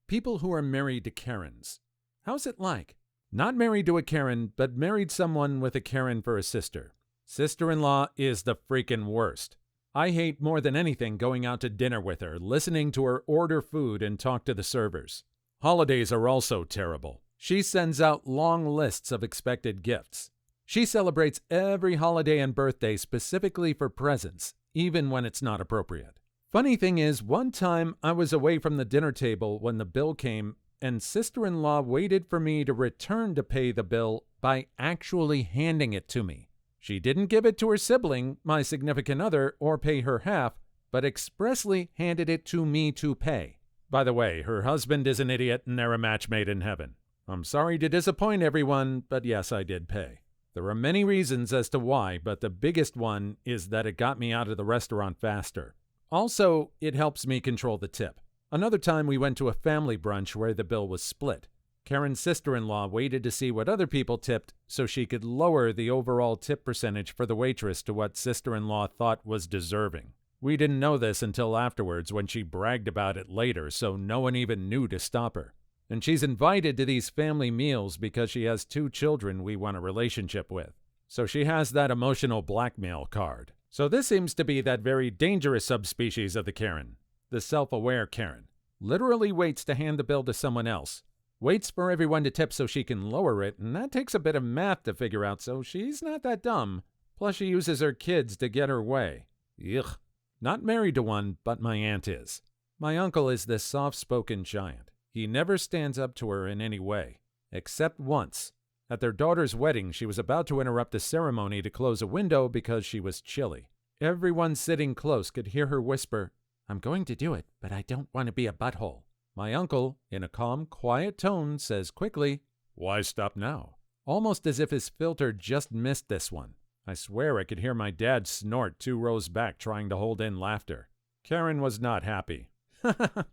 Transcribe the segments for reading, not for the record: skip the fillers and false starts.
People who are married to Karens. How's it like? Not married to a Karen, but married someone with a Karen for a sister. Sister-in-law is the freaking worst. I hate more than anything going out to dinner with her, listening to her order food and talk to the servers. Holidays are also terrible. She sends out long lists of expected gifts. She celebrates every holiday and birthday specifically for presents, even when it's not appropriate. Funny thing is, one time I was away from the dinner table when the bill came, and sister-in-law waited for me to return to pay the bill by actually handing it to me. She didn't give it to her sibling, my significant other, or pay her half, but expressly handed it to me to pay. By the way, her husband is an idiot and they're a match made in heaven. I'm sorry to disappoint everyone, but yes, I did pay. There are many reasons as to why, but the biggest one is that it got me out of the restaurant faster. Also, it helps me control the tip. Another time we went to a family brunch where the bill was split. Karen's sister-in-law waited to see what other people tipped so she could lower the overall tip percentage for the waitress to what sister-in-law thought was deserving. We didn't know this until afterwards when she bragged about it later, so no one even knew to stop her. And she's invited to these family meals because she has 2 children we want a relationship with. So she has that emotional blackmail card. So this seems to be that very dangerous subspecies of the Karen, the self-aware Karen. Literally waits to hand the bill to someone else. Waits for everyone to tip so she can lower it, and that takes a bit of math to figure out, so she's not that dumb. Plus she uses her kids to get her way. Ugh. Not married to one, but my aunt is. My uncle is this soft-spoken giant. He never stands up to her in any way, except once. At their daughter's wedding, she was about to interrupt the ceremony to close a window because she was chilly. Everyone sitting close could hear her whisper, "I'm going to do it, but I don't want to be a butthole." My uncle, in a calm, quiet tone, says quickly, "Why stop now?" Almost as if his filter just missed this one. I swear I could hear my dad snort 2 rows back trying to hold in laughter. Karen was not happy.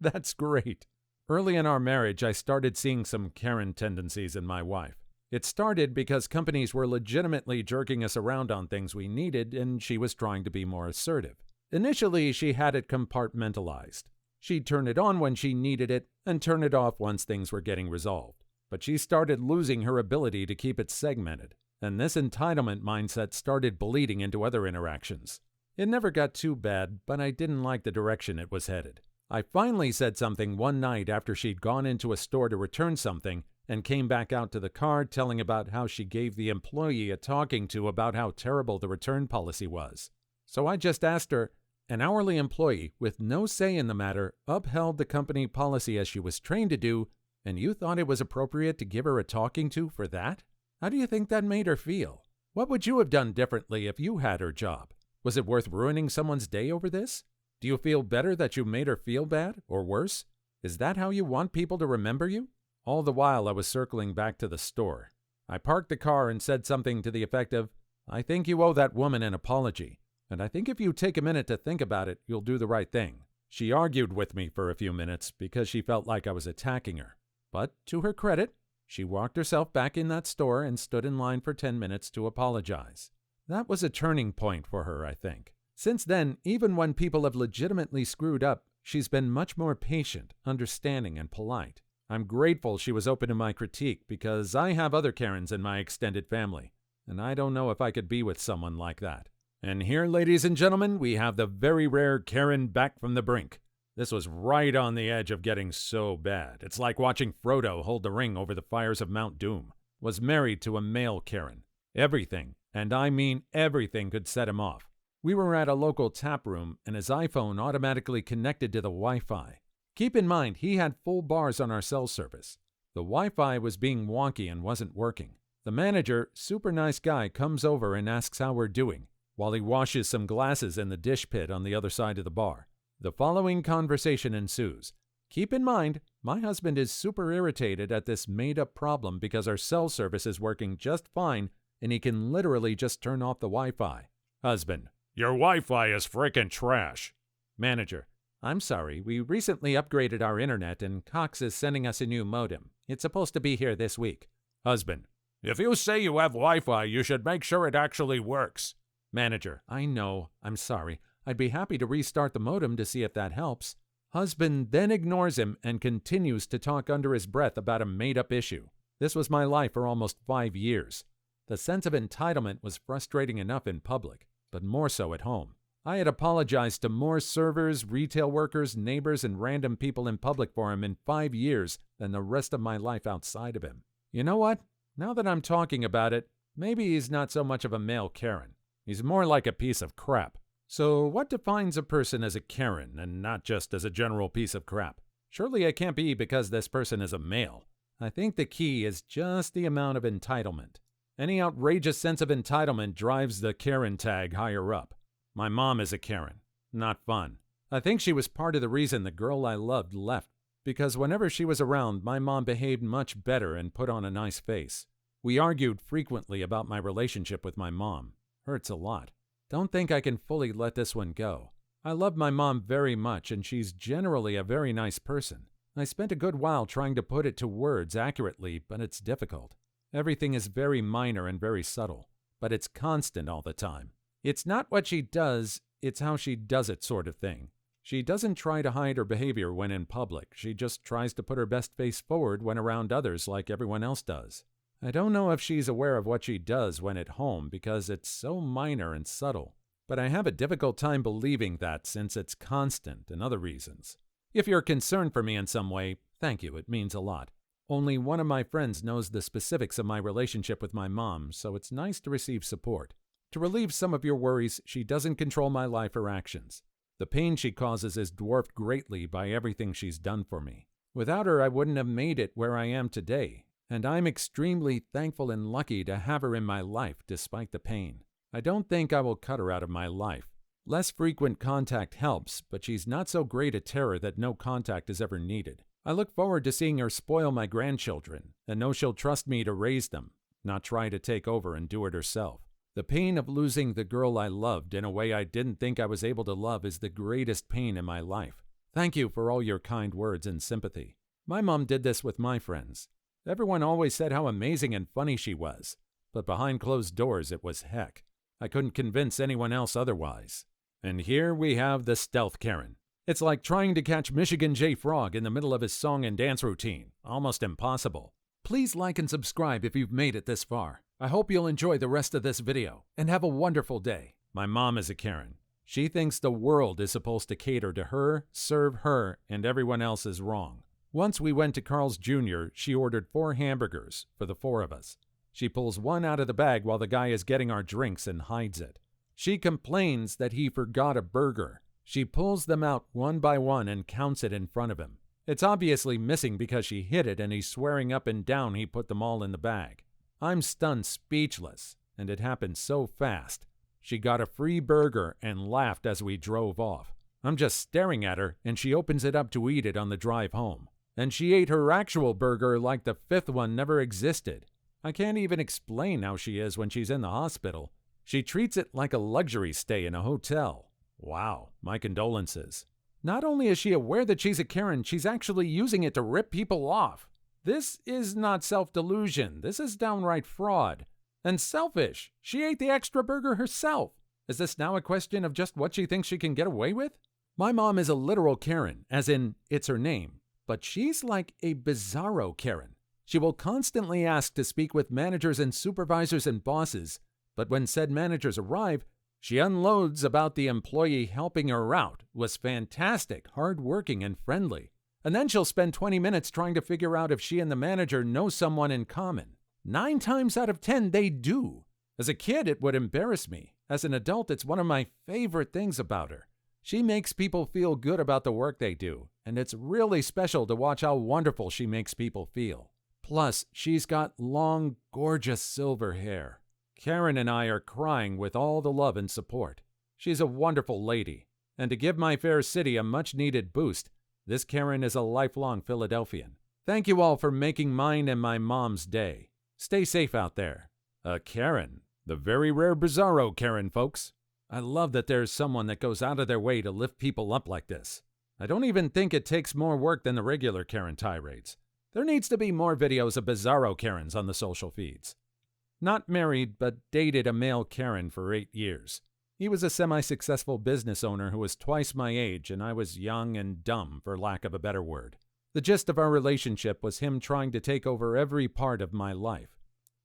That's great. Early in our marriage, I started seeing some Karen tendencies in my wife. It started because companies were legitimately jerking us around on things we needed, and she was trying to be more assertive. Initially, she had it compartmentalized. She'd turn it on when she needed it and turn it off once things were getting resolved. But she started losing her ability to keep it segmented, and this entitlement mindset started bleeding into other interactions. It never got too bad, but I didn't like the direction it was headed. I finally said something one night after she'd gone into a store to return something and came back out to the car telling about how she gave the employee a talking to about how terrible the return policy was. So I just asked her, an hourly employee with no say in the matter upheld the company policy as she was trained to do, and you thought it was appropriate to give her a talking to for that? How do you think that made her feel? What would you have done differently if you had her job? Was it worth ruining someone's day over this? Do you feel better that you made her feel bad, or worse? Is that how you want people to remember you? All the while I was circling back to the store. I parked the car and said something to the effect of, "I think you owe that woman an apology, and I think if you take a minute to think about it, you'll do the right thing." She argued with me for a few minutes because she felt like I was attacking her. But to her credit, she walked herself back in that store and stood in line for 10 minutes to apologize. That was a turning point for her, I think. Since then, even when people have legitimately screwed up, she's been much more patient, understanding, and polite. I'm grateful she was open to my critique because I have other Karens in my extended family, and I don't know if I could be with someone like that. And here, ladies and gentlemen, we have the very rare Karen back from the brink. This was right on the edge of getting so bad. It's like watching Frodo hold the ring over the fires of Mount Doom. Was married to a male Karen. Everything, and I mean everything, could set him off. We were at a local tap room, and his iPhone automatically connected to the Wi-Fi. Keep in mind, he had full bars on our cell service. The Wi-Fi was being wonky and wasn't working. The manager, super nice guy, comes over and asks how we're doing, while he washes some glasses in the dish pit on the other side of the bar. The following conversation ensues. Keep in mind, my husband is super irritated at this made-up problem because our cell service is working just fine and he can literally just turn off the Wi-Fi. Husband: "Your Wi-Fi is frickin' trash." Manager: "I'm sorry, we recently upgraded our internet and Cox is sending us a new modem. It's supposed to be here this week." Husband: "If you say you have Wi-Fi, you should make sure it actually works." Manager: "I know. I'm sorry. I'd be happy to restart the modem to see if that helps." Husband then ignores him and continues to talk under his breath about a made-up issue. This was my life for almost 5 years. The sense of entitlement was frustrating enough in public, but more so at home. I had apologized to more servers, retail workers, neighbors, and random people in public for him in 5 years than the rest of my life outside of him. You know what? Now that I'm talking about it, maybe he's not so much of a male Karen. He's more like a piece of crap. So what defines a person as a Karen and not just as a general piece of crap? Surely it can't be because this person is a male. I think the key is just the amount of entitlement. Any outrageous sense of entitlement drives the Karen tag higher up. My mom is a Karen. Not fun. I think she was part of the reason the girl I loved left, because whenever she was around, my mom behaved much better and put on a nice face. We argued frequently about my relationship with my mom. Hurts a lot. Don't think I can fully let this one go. I love my mom very much, and she's generally a very nice person. I spent a good while trying to put it to words accurately, but it's difficult. Everything is very minor and very subtle, but it's constant all the time. It's not what she does, it's how she does it sort of thing. She doesn't try to hide her behavior when in public. She just tries to put her best face forward when around others like everyone else does. I don't know if she's aware of what she does when at home because it's so minor and subtle, but I have a difficult time believing that since it's constant and other reasons. If you're concerned for me in some way, thank you, it means a lot. Only one of my friends knows the specifics of my relationship with my mom, so it's nice to receive support. To relieve some of your worries, she doesn't control my life or actions. The pain she causes is dwarfed greatly by everything she's done for me. Without her, I wouldn't have made it where I am today, and I'm extremely thankful and lucky to have her in my life despite the pain. I don't think I will cut her out of my life. Less frequent contact helps, but she's not so great a terror that no contact is ever needed. I look forward to seeing her spoil my grandchildren, and know she'll trust me to raise them, not try to take over and do it herself. The pain of losing the girl I loved in a way I didn't think I was able to love is the greatest pain in my life. Thank you for all your kind words and sympathy. My mom did this with my friends. Everyone always said how amazing and funny she was, but behind closed doors it was heck. I couldn't convince anyone else otherwise. And here we have the stealth Karen. It's like trying to catch Michigan J. Frog in the middle of his song and dance routine. Almost impossible. Please like and subscribe if you've made it this far. I hope you'll enjoy the rest of this video, and have a wonderful day. My mom is a Karen. She thinks the world is supposed to cater to her, serve her, and everyone else is wrong. Once we went to Carl's Jr., she ordered 4 hamburgers for the 4 of us. She pulls one out of the bag while the guy is getting our drinks and hides it. She complains that he forgot a burger. She pulls them out one by one and counts it in front of him. It's obviously missing because she hid it and he's swearing up and down he put them all in the bag. I'm stunned speechless, and it happened so fast. She got a free burger and laughed as we drove off. I'm just staring at her, and she opens it up to eat it on the drive home. And she ate her actual burger like the 5th one never existed. I can't even explain how she is when she's in the hospital. She treats it like a luxury stay in a hotel. Wow, my condolences. Not only is she aware that she's a Karen, she's actually using it to rip people off. This is not self-delusion. This is downright fraud. And selfish. She ate the extra burger herself. Is this now a question of just what she thinks she can get away with? My mom is a literal Karen, as in, it's her name. But she's like a bizarro Karen. She will constantly ask to speak with managers and supervisors and bosses, but when said managers arrive, she unloads about the employee helping her out, was fantastic, hardworking, and friendly. And then she'll spend 20 minutes trying to figure out if she and the manager know someone in common. 9 times out of 10, they do. As a kid, it would embarrass me. As an adult, it's one of my favorite things about her. She makes people feel good about the work they do, and it's really special to watch how wonderful she makes people feel. Plus, she's got long, gorgeous silver hair. Karen and I are crying with all the love and support. She's a wonderful lady, and to give my fair city a much-needed boost, this Karen is a lifelong Philadelphian. Thank you all for making mine and my mom's day. Stay safe out there. A Karen. The very rare bizarro Karen, folks. I love that there's someone that goes out of their way to lift people up like this. I don't even think it takes more work than the regular Karen tirades. There needs to be more videos of bizarro Karens on the social feeds. Not married, but dated a male Karen for 8 years. He was a semi-successful business owner who was twice my age, and I was young and dumb, for lack of a better word. The gist of our relationship was him trying to take over every part of my life.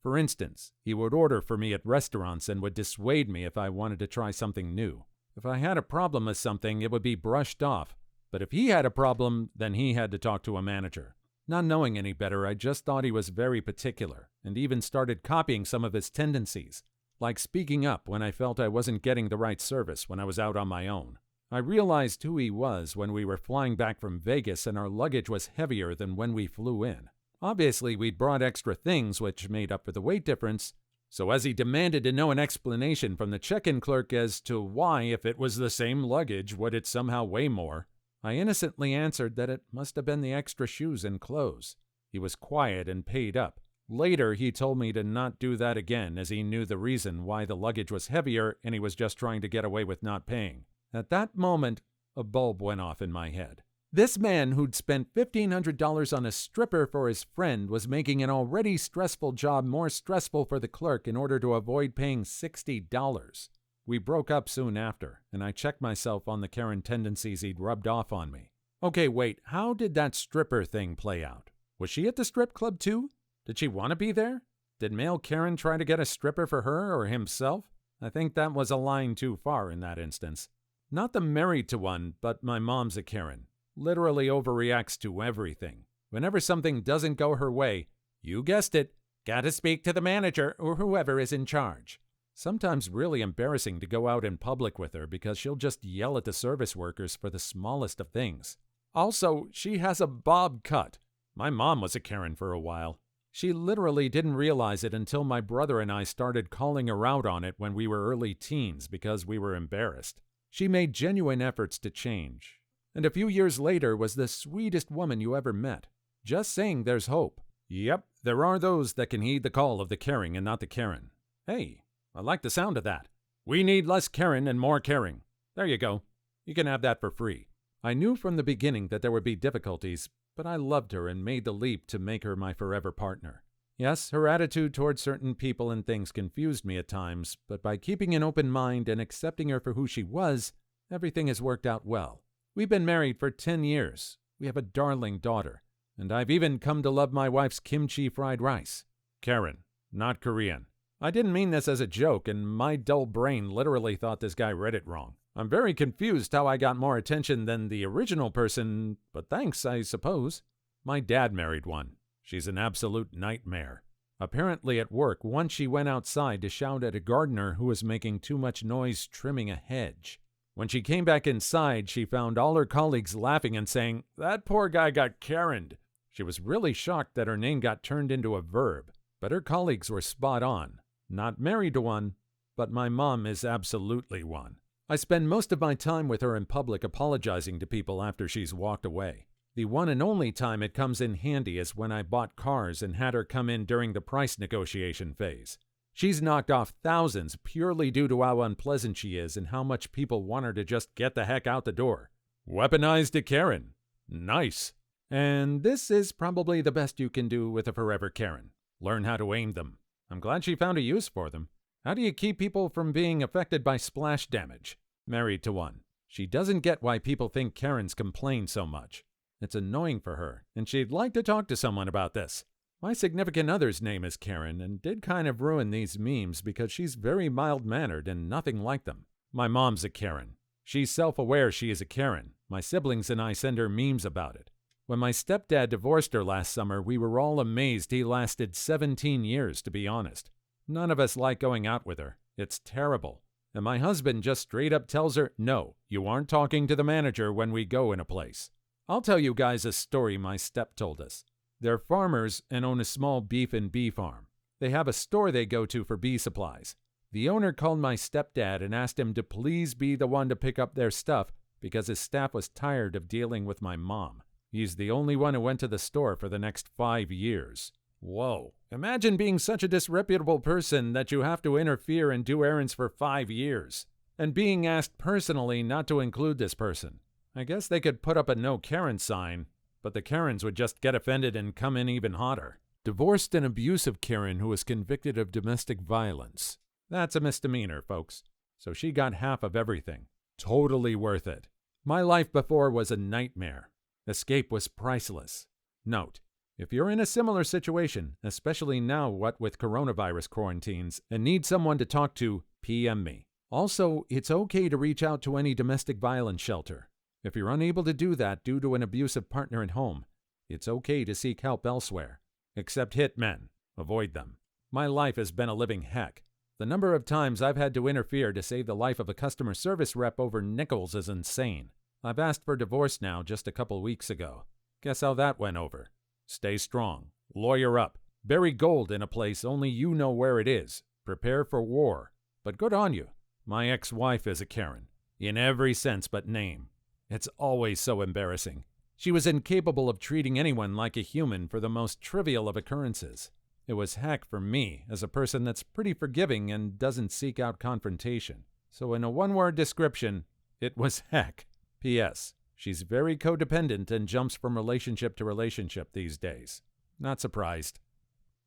For instance, he would order for me at restaurants and would dissuade me if I wanted to try something new. If I had a problem with something, it would be brushed off. But if he had a problem, then he had to talk to a manager. Not knowing any better, I just thought he was very particular, and even started copying some of his tendencies, like speaking up when I felt I wasn't getting the right service when I was out on my own. I realized who he was when we were flying back from Vegas and our luggage was heavier than when we flew in. Obviously, we'd brought extra things which made up for the weight difference, so as he demanded to know an explanation from the check-in clerk as to why, if it was the same luggage, would it somehow weigh more, I innocently answered that it must have been the extra shoes and clothes. He was quiet and paid up. Later, he told me to not do that again, as he knew the reason why the luggage was heavier and he was just trying to get away with not paying. At that moment, a bulb went off in my head. This man who'd spent $1,500 on a stripper for his friend was making an already stressful job more stressful for the clerk in order to avoid paying $60. We broke up soon after, and I checked myself on the Karen tendencies he'd rubbed off on me. Okay, wait, how did that stripper thing play out? Was she at the strip club too? Did she want to be there? Did male Karen try to get a stripper for her or himself? I think that was a line too far in that instance. Not the married to one, but my mom's a Karen. Literally overreacts to everything. Whenever something doesn't go her way, you guessed it, gotta speak to the manager or whoever is in charge. Sometimes really embarrassing to go out in public with her because she'll just yell at the service workers for the smallest of things. Also, she has a bob cut. My mom was a Karen for a while. She literally didn't realize it until my brother and I started calling her out on it when we were early teens because we were embarrassed. She made genuine efforts to change, and a few years later was the sweetest woman you ever met. Just saying there's hope. Yep, there are those that can heed the call of the caring and not the Karen. Hey, I like the sound of that. We need less Karen and more caring. There you go. You can have that for free. I knew from the beginning that there would be difficulties, but I loved her and made the leap to make her my forever partner. Yes, her attitude towards certain people and things confused me at times, but by keeping an open mind and accepting her for who she was, everything has worked out well. We've been married for 10 years. We have a darling daughter, and I've even come to love my wife's kimchi fried rice. Karen, not Korean. I didn't mean this as a joke, and my dull brain literally thought this guy read it wrong. I'm very confused how I got more attention than the original person, but thanks, I suppose. My dad married one. She's an absolute nightmare. Apparently at work, once she went outside to shout at a gardener who was making too much noise trimming a hedge. When she came back inside, she found all her colleagues laughing and saying, "That poor guy got Karen'd." She was really shocked that her name got turned into a verb, but her colleagues were spot on. Not married to one, but my mom is absolutely one. I spend most of my time with her in public apologizing to people after she's walked away. The one and only time it comes in handy is when I bought cars and had her come in during the price negotiation phase. She's knocked off thousands purely due to how unpleasant she is and how much people want her to just get the heck out the door. Weaponized a Karen. Nice. And this is probably the best you can do with a forever Karen. Learn how to aim them. I'm glad she found a use for them. How do you keep people from being affected by splash damage? Married to one. She doesn't get why people think Karens complain so much. It's annoying for her, and she'd like to talk to someone about this. My significant other's name is Karen, and did kind of ruin these memes because she's very mild-mannered and nothing like them. My mom's a Karen. She's self-aware she is a Karen. My siblings and I send her memes about it. When my stepdad divorced her last summer, we were all amazed he lasted 17 years, to be honest. None of us like going out with her. It's terrible. And my husband just straight up tells her, "No, you aren't talking to the manager when we go in a place." I'll tell you guys a story my step told us. They're farmers and own a small beef and bee farm. They have a store they go to for bee supplies. The owner called my stepdad and asked him to please be the one to pick up their stuff because his staff was tired of dealing with my mom. He's the only one who went to the store for the next 5 years. Whoa. Imagine being such a disreputable person that you have to interfere and do errands for 5 years. And being asked personally not to include this person. I guess they could put up a no Karen sign, but the Karens would just get offended and come in even hotter. Divorced and abusive Karen who was convicted of domestic violence. That's a misdemeanor, folks. so she got half of everything. Totally worth it. My life before was a nightmare. Escape was priceless. Note: if you're in a similar situation, especially now what with coronavirus quarantines, and need someone to talk to, PM me. Also, it's okay to reach out to any domestic violence shelter. If you're unable to do that due to an abusive partner at home, it's okay to seek help elsewhere. Except hitmen. Avoid them. My life has been a living heck. The number of times I've had to interfere to save the life of a customer service rep over nickels is insane. I've asked for divorce now just a couple weeks ago. Guess how that went over? Stay strong. Lawyer up. Bury gold in a place only you know where it is. Prepare for war. But good on you. My ex-wife is a Karen. In every sense but name. It's always so embarrassing. She was incapable of treating anyone like a human for the most trivial of occurrences. It was heck for me, as a person that's pretty forgiving and doesn't seek out confrontation. So in a one-word description, it was heck. P.S. She's very codependent and jumps from relationship to relationship these days. Not surprised.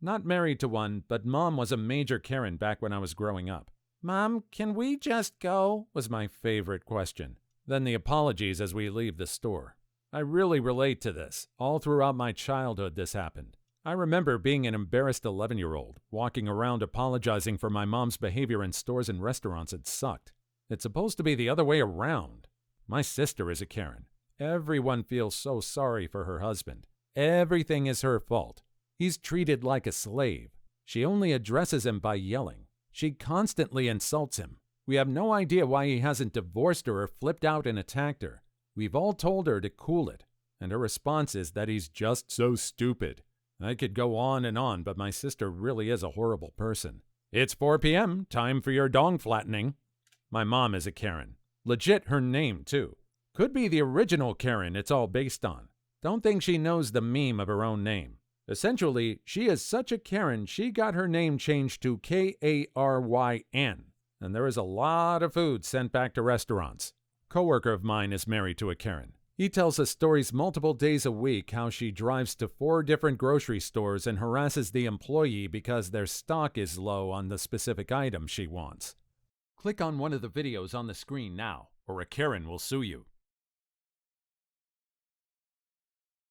Not married to one, but Mom was a major Karen back when I was growing up. "Mom, can we just go?" was my favorite question. Then the apologies as we leave the store. I really relate to this. All throughout my childhood this happened. I remember being an embarrassed 11-year-old, walking around apologizing for my mom's behavior in stores and restaurants had sucked. It's supposed to be the other way around. My sister is a Karen. Everyone feels so sorry for her husband. Everything is her fault. He's treated like a slave. She only addresses him by yelling. She constantly insults him. We have no idea why he hasn't divorced her or flipped out and attacked her. We've all told her to cool it, and her response is that he's just so stupid. I could go on, but my sister really is a horrible person. It's 4 p.m., time for your dong flattening. My mom is a Karen. Legit her name, too. Could be the original Karen it's all based on. Don't think she knows the meme of her own name. Essentially, she is such a Karen, she got her name changed to Karyn, and there is a lot of food sent back to restaurants. Coworker of mine is married to a Karen. He tells us stories multiple days a week how she drives to 4 different grocery stores and harasses the employee because their stock is low on the specific item she wants. Click on one of the videos on the screen now, or a Karen will sue you.